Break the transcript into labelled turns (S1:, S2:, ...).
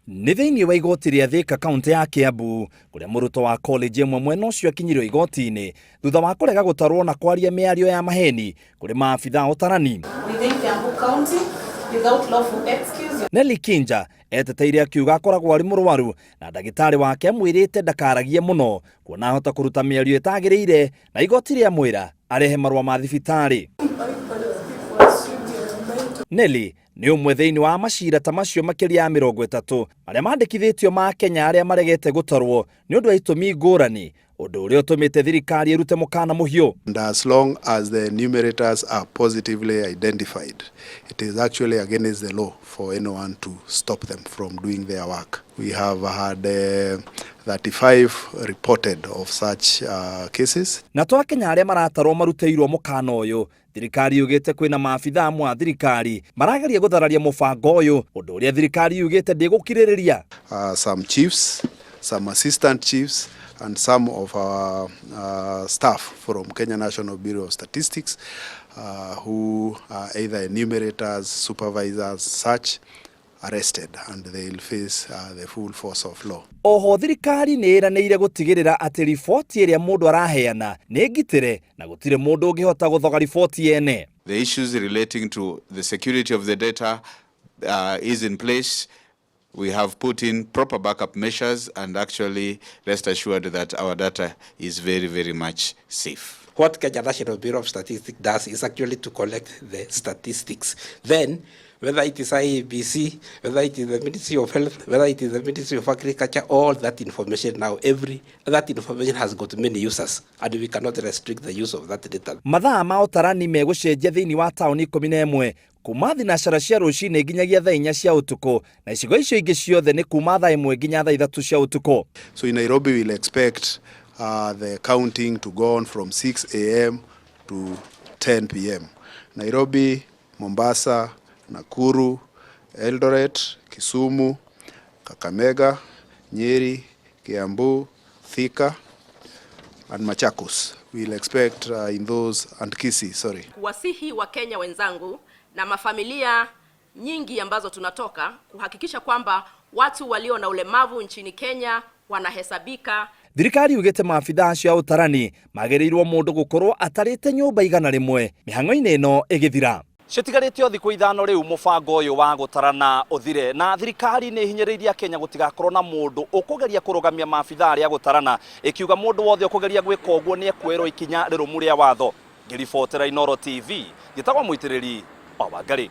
S1: Nĩ thĩinĩ wa igoti rĩa Thika kaunti ya Kiambu kũrĩa mũruto wa college ĩmwe mwena ũcio akinyirio igoti-ini thutha wa kũrega gũtarwo na kwaria mĩario ya maheni kũrĩ maabithaa utarani. Nelly Kinja eteteire akiuga akoragwo arĩ mũrwaru na ndagĩtarĩ wake amwĩrĩte ndakaragie mũno kuona ahota kũruta mĩario ĩtagĩrĩire na igoti rĩamwĩra arehe marũa ma thibitarĩ. Nelly nĩ ũmwe thĩinĩ wa macira ta macio makiria ya 30 marĩa mandĩkithĩtio ma Akenya arĩa maregete gũtarwo nĩ ũndũ wa itũmi ngũrani, ũndũ ũrĩa ũtũmĩte thirikari ĩrute mukana mũhiũ.
S2: And as long as the enumerators are positively identified, it is actually against the law for anyone to stop them from doing their work. We have had 35 reported of such cases.
S1: Na to Akenya arĩa maratarwo marutĩirwo mukana ũyũ, thirikari yugite kwĩna maabithaa amwe a thirikari marageria gũthararia mũbango ũyũ, ũndũ ũrĩa thirikari yugite ndĩgũkirĩrĩria.
S2: Some chiefs, some assistant chiefs and some of our staff from Kenya National Bureau of Statistics who are either enumerators, supervisors, such, arrested and they will face the full force of law.
S1: Oho thirikari nĩ ĩranĩire gũtigĩrĩra atĩ riboti ĩrĩa mũndũ araheana nĩ ngitĩre na gũtirĩ mũndũ ũngĩhota gũthoga riboti yene.
S3: The issues relating to the security of the data is in place. We have put in proper backup measures and actually rest assured that our data is very, very much safe.
S4: What Kenya National Bureau of Statistics does is actually to collect the statistics. Then, whether it is IEBC, whether it is the Ministry of Health, whether it is the Ministry of Agriculture, all that information now, that information has got many users, and we cannot restrict the use of that data.
S1: Mathaa ma utarani megũcenjia thĩinĩ wa taũni 11 kuma thinacara cia rũcinĩ nginyagia thaa 4 cia ũtukũ, na icigo icio ingĩ ciothe nĩ kuma thaa 1 nginya thaa 3 cia ũtukũ.
S2: So in Nairobi we'll expect the counting to go on from 6 a.m. to 10 p.m. Nairobi, Mombasa, Nakuru, Eldoret, Kisumu, Kakamega, Nyeri, Kiambu, Thika and Machakos. We'll expect in those, and Kisii, sorry.
S5: Wasihi wa Kenya wenzangu na mafamilia nyingi ambazo tunatoka kuhakikisha kwamba watu walio na ulemavu nchini Kenya wanahesabika.
S1: Thirikari yugite maabithaa acio a utarani magĩrĩirwo mũndũ gũkorwo atarĩte nyũmba 100 mihang'o-inĩ ĩno ĩgĩthira. Citigarĩte o thikũ 5 rĩu mũbango ũyũ wa gũtarana ũthire, na thirikari nĩ hinyĩrĩirie Kenya gũtigakorwo na mũndũ ũkũgeria kũrũgamia maabithaa arĩa gũtarana, ikiuga mũndũ wothe ũkũgeria gwĩka ũguo nĩ ekwerwo ikinya rĩrũmu rĩa watho. Ngĩribotera Inooro TV, gĩtagwo mũitĩrĩri wa Wangari.